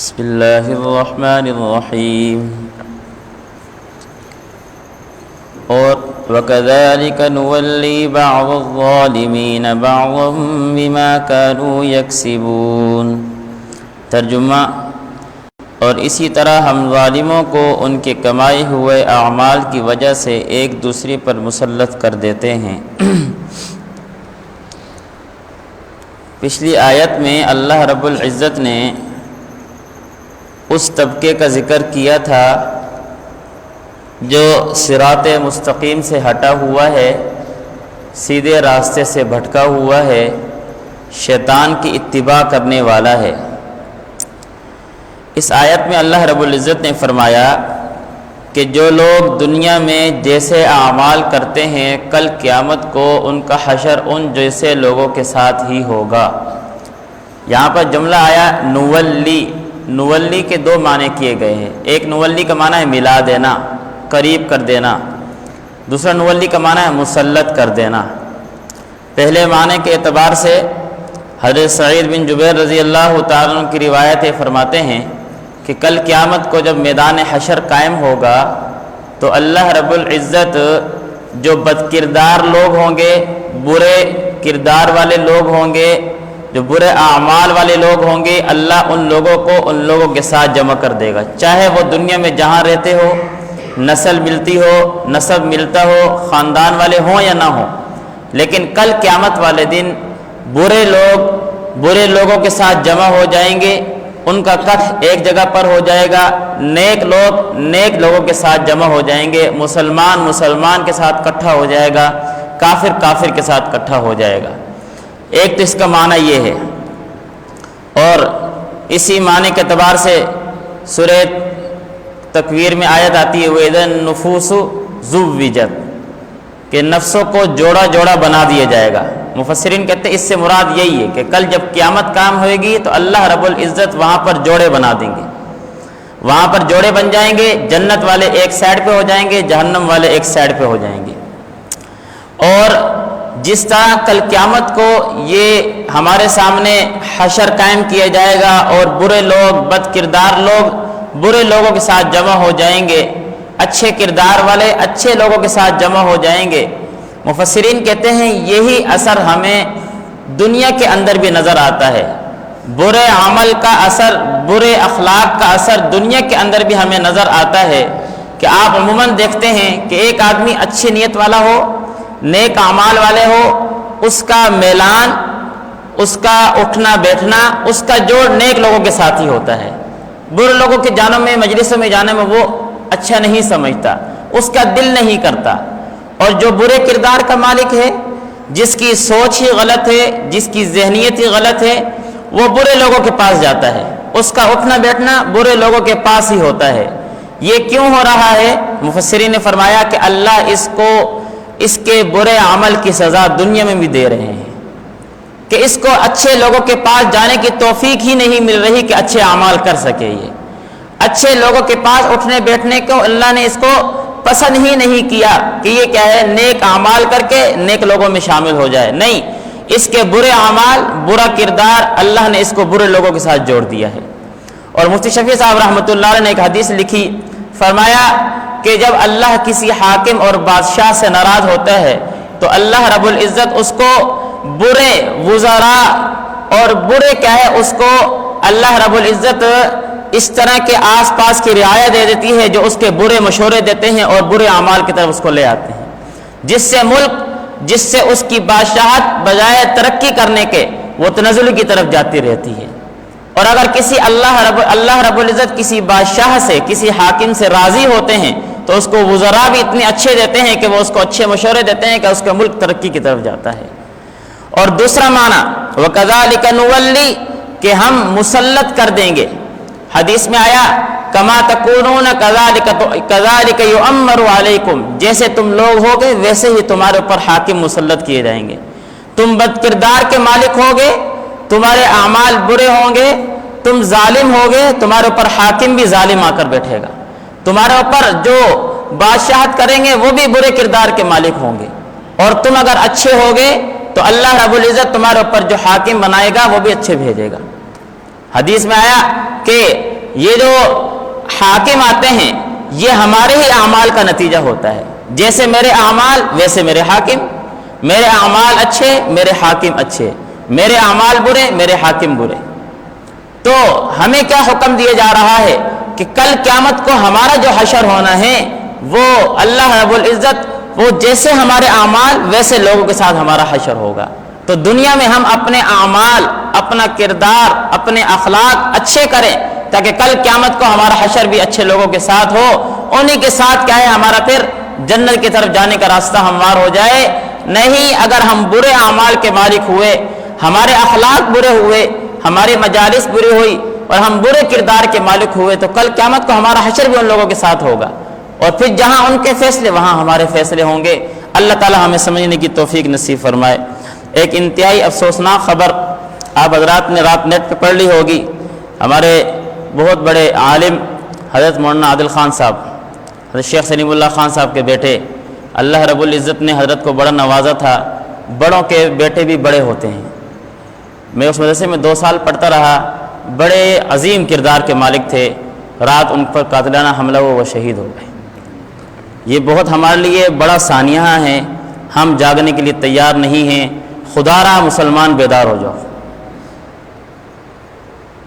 بسم اللہ الرحمن الرحیم اور وَكَذَلِكَ نُوَلِّي بَعْضَ الظَّالِمِينَ بَعْضًا بِمَا كَانُوا يَكْسِبُونَ۔ ترجمہ: اور اسی طرح ہم ظالموں کو ان کے کمائے ہوئے اعمال کی وجہ سے ایک دوسرے پر مسلط کر دیتے ہیں۔ پچھلی آیت میں اللہ رب العزت نے اس طبقے کا ذکر کیا تھا جو صراط مستقیم سے ہٹا ہوا ہے، سیدھے راستے سے بھٹکا ہوا ہے، شیطان کی اتباع کرنے والا ہے۔ اس آیت میں اللہ رب العزت نے فرمایا کہ جو لوگ دنیا میں جیسے اعمال کرتے ہیں، کل قیامت کو ان کا حشر ان جیسے لوگوں کے ساتھ ہی ہوگا۔ یہاں پر جملہ آیا نولی، نولی کے دو معنی کیے گئے ہیں۔ ایک نولی کا معنی ہے ملا دینا، قریب کر دینا، دوسرا نولی کا معنی ہے مسلط کر دینا۔ پہلے معنی کے اعتبار سے حضرت سعید بن جبیر رضی اللہ تعالیٰ عنہ کی روایت فرماتے ہیں کہ کل قیامت کو جب میدان حشر قائم ہوگا تو اللہ رب العزت جو بد کردار لوگ ہوں گے، برے کردار والے لوگ ہوں گے، جو برے اعمال والے لوگ ہوں گے، اللہ ان لوگوں کو ان لوگوں کے ساتھ جمع کر دے گا، چاہے وہ دنیا میں جہاں رہتے ہو، نسل ملتی ہو، نسب ملتا ہو، خاندان والے ہوں یا نہ ہوں، لیکن کل قیامت والے دن برے لوگ برے لوگوں کے ساتھ جمع ہو جائیں گے، ان کا کٹھ ایک جگہ پر ہو جائے گا، نیک لوگ نیک لوگوں کے ساتھ جمع ہو جائیں گے، مسلمان مسلمان کے ساتھ اکٹھا ہو جائے گا، کافر کافر کے ساتھ اکٹھا ہو جائے گا۔ ایک تو اس کا معنی یہ ہے، اور اسی معنی کے اعتبار سے سورہ تکویر میں آیت آتی ہے وَإِذَا النُّفُوسُ زُوِّجَتْ، کہ نفسوں کو جوڑا جوڑا بنا دیا جائے گا۔ مفسرین کہتے ہیں اس سے مراد یہی ہے کہ کل جب قیامت قائم ہوئے گی تو اللہ رب العزت وہاں پر جوڑے بنا دیں گے، وہاں پر جوڑے بن جائیں گے، جنت والے ایک سائڈ پہ ہو جائیں گے، جہنم والے ایک سائڈ پہ ہو جائیں گے۔ اور جس طرح کل قیامت کو یہ ہمارے سامنے حشر قائم کیا جائے گا اور برے لوگ بد کردار لوگ برے لوگوں کے ساتھ جمع ہو جائیں گے، اچھے کردار والے اچھے لوگوں کے ساتھ جمع ہو جائیں گے، مفسرین کہتے ہیں یہی اثر ہمیں دنیا کے اندر بھی نظر آتا ہے۔ برے عمل کا اثر، برے اخلاق کا اثر دنیا کے اندر بھی ہمیں نظر آتا ہے کہ آپ عموماً دیکھتے ہیں کہ ایک آدمی اچھی نیت والا ہو، نیک اعمال والے ہو، اس کا میلان، اس کا اٹھنا بیٹھنا، اس کا جوڑ نیک لوگوں کے ساتھ ہی ہوتا ہے۔ برے لوگوں کے جانوں میں، مجلسوں میں جانے میں وہ اچھا نہیں سمجھتا، اس کا دل نہیں کرتا۔ اور جو برے کردار کا مالک ہے، جس کی سوچ ہی غلط ہے، جس کی ذہنیت ہی غلط ہے، وہ برے لوگوں کے پاس جاتا ہے، اس کا اٹھنا بیٹھنا برے لوگوں کے پاس ہی ہوتا ہے۔ یہ کیوں ہو رہا ہے؟ مفسرین نے فرمایا کہ اللہ اس کے برے عمل کی سزا دنیا میں بھی دے رہے ہیں کہ اس کو اچھے لوگوں کے پاس جانے کی توفیق ہی نہیں مل رہی کہ اچھے اعمال کر سکے۔ یہ اچھے لوگوں کے پاس اٹھنے بیٹھنے کو اللہ نے اس کو پسند ہی نہیں کیا کہ یہ کیا ہے، نیک اعمال کر کے نیک لوگوں میں شامل ہو جائے، نہیں، اس کے برے اعمال، برا کردار، اللہ نے اس کو برے لوگوں کے ساتھ جوڑ دیا ہے۔ اور مفتی شفیع صاحب رحمۃ اللہ علیہ نے ایک حدیث لکھی، فرمایا کہ جب اللہ کسی حاکم اور بادشاہ سے ناراض ہوتا ہے تو اللہ رب العزت اس کو برے وزراء اور برے کیا ہے، اس کو اللہ رب العزت اس طرح کے آس پاس کی رعایت دے دیتی ہے جو اس کے برے مشورے دیتے ہیں اور برے اعمال کی طرف اس کو لے آتے ہیں، جس سے ملک، جس سے اس کی بادشاہت بجائے ترقی کرنے کے وہ تنزل کی طرف جاتی رہتی ہے۔ اور اگر کسی اللہ رب العزت کسی بادشاہ سے، کسی حاکم سے راضی ہوتے ہیں تو اس کو وزراء بھی اتنے اچھے دیتے ہیں کہ وہ اس کو اچھے مشورے دیتے ہیں کہ اس کا ملک ترقی کی طرف جاتا ہے۔ اور دوسرا معنی وَكَذَلِكَ نُوَلِّي، کہ ہم مسلط کر دیں گے۔ حدیث میں آیا کما تکونون کذالک یؤمر علیکم، جیسے تم لوگ ہوگے ویسے ہی تمہارے اوپر حاکم مسلط کیے جائیں گے۔ تم بد کردار کے مالک ہوگے، تمہارے اعمال برے ہوں گے، تم ظالم ہوگے، تمہارے اوپر حاکم بھی ظالم آ کر بیٹھے گا، تمہارے اوپر جو بادشاہت کریں گے وہ بھی برے کردار کے مالک ہوں گے، اور تم اگر اچھے ہوگے تو اللہ رب العزت تمہارے اوپر جو حاکم بنائے گا وہ بھی اچھے بھیجے گا۔ حدیث میں آیا کہ یہ جو حاکم آتے ہیں یہ ہمارے ہی اعمال کا نتیجہ ہوتا ہے. جیسے میرے اعمال ویسے میرے حاکم. میرے اعمال اچھے میرے حاکم اچھے, میرے اعمال برے میرے حاکم برے. تو ہمیں کیا حکم دیا جا رہا ہے کہ کل قیامت کو ہمارا جو حشر ہونا ہے وہ اللہ رب العزت وہ جیسے ہمارے اعمال ویسے لوگوں کے ساتھ ہمارا حشر ہوگا. تو دنیا میں ہم اپنے اعمال, اپنا کردار, اپنے اخلاق اچھے کریں تاکہ کل قیامت کو ہمارا حشر بھی اچھے لوگوں کے ساتھ ہو. انہی کے ساتھ کیا ہے ہمارا پھر جنت کی طرف جانے کا راستہ ہموار ہو جائے. نہیں اگر ہم برے اعمال کے مالک ہوئے, ہمارے اخلاق برے ہوئے, ہماری مجالس بری ہوئی اور ہم برے کردار کے مالک ہوئے تو کل قیامت کو ہمارا حشر بھی ان لوگوں کے ساتھ ہوگا اور پھر جہاں ان کے فیصلے وہاں ہمارے فیصلے ہوں گے. اللہ تعالی ہمیں سمجھنے کی توفیق نصیب فرمائے. ایک انتہائی افسوسناک خبر آپ حضرات نے رات نیٹ پہ پڑھ لی ہوگی. ہمارے بہت بڑے عالم حضرت مولانا عادل خان صاحب, حضرت شیخ سلیم اللہ خان صاحب کے بیٹے, اللہ رب العزت نے حضرت کو بڑا نوازا تھا. بڑوں کے بیٹے بھی بڑے ہوتے ہیں. میں اس مدرسے میں 2 سال پڑھتا رہا. بڑے عظیم کردار کے مالک تھے. رات ان پر قاتلانہ حملہ ہوا, وہ شہید ہو گئے. یہ بہت ہمارے لیے بڑا سانحہ ہے. ہم جاگنے کے لیے تیار نہیں ہیں. خدا را مسلمان بیدار ہو جاؤ,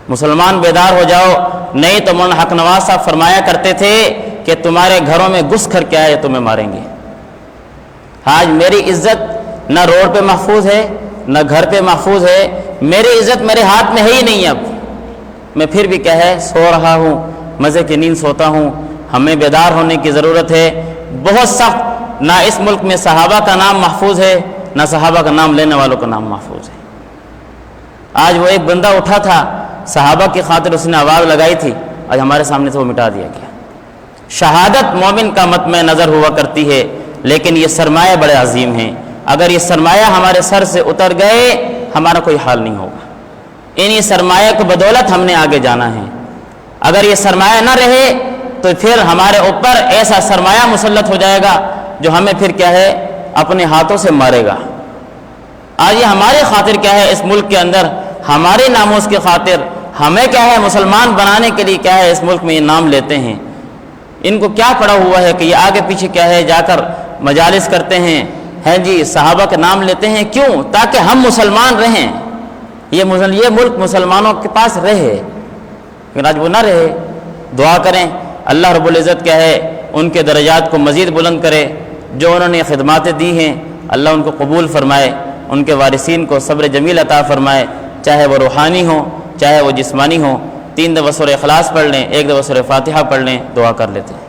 مسلمان بیدار ہو جاؤ. نہیں تو مولانا حق نواز صاحب فرمایا کرتے تھے کہ تمہارے گھروں میں گھس کر کے آئے تمہیں ماریں گے. آج میری عزت نہ روڈ پہ محفوظ ہے نہ گھر پہ محفوظ ہے. میری عزت میرے ہاتھ میں ہے ہی نہیں. اب میں پھر بھی کیا ہے سو رہا ہوں, مزے کی نیند سوتا ہوں. ہمیں بیدار ہونے کی ضرورت ہے. بہت سخت. نہ اس ملک میں صحابہ کا نام محفوظ ہے نہ صحابہ کا نام لینے والوں کا نام محفوظ ہے. آج وہ ایک بندہ اٹھا تھا, صحابہ کی خاطر اس نے آواز لگائی تھی, آج ہمارے سامنے سے وہ مٹا دیا گیا. شہادت مومن کا مطمع نظر ہوا کرتی ہے لیکن یہ سرمایہ بڑے عظیم ہیں. اگر یہ سرمایہ ہمارے سر سے اتر گئے ہمارا کوئی حال نہیں ہوگا. انہی سرمایہ کو بدولت ہم نے آگے جانا ہے. اگر یہ سرمایہ نہ رہے تو پھر ہمارے اوپر ایسا سرمایہ مسلط ہو جائے گا جو ہمیں پھر کیا ہے اپنے ہاتھوں سے مارے گا. آج یہ ہماری خاطر کیا ہے اس ملک کے اندر, ہمارے ناموس کی خاطر ہمیں کیا ہے مسلمان بنانے کے لیے کیا ہے اس ملک میں یہ نام لیتے ہیں. ان کو کیا پڑا ہوا ہے کہ یہ آگے پیچھے کیا ہے جا کر مجالس کرتے ہیں جی صحابہ کا نام لیتے ہیں. کیوں؟ تاکہ ہم مسلمان رہیں, یہ ملک مسلمانوں کے پاس رہے. لیکن آج وہ نہ رہے. دعا کریں اللہ رب العزت کیا ہے ان کے درجات کو مزید بلند کرے. جو انہوں نے خدماتیں دی ہیں اللہ ان کو قبول فرمائے. ان کے وارثین کو صبر جمیل عطا فرمائے, چاہے وہ روحانی ہوں چاہے وہ جسمانی ہوں. 3 دفعہ سورہ اخلاص پڑھ لیں, 1 دفعہ سورہ فاتحہ پڑھ لیں, دعا کر لیتے ہیں.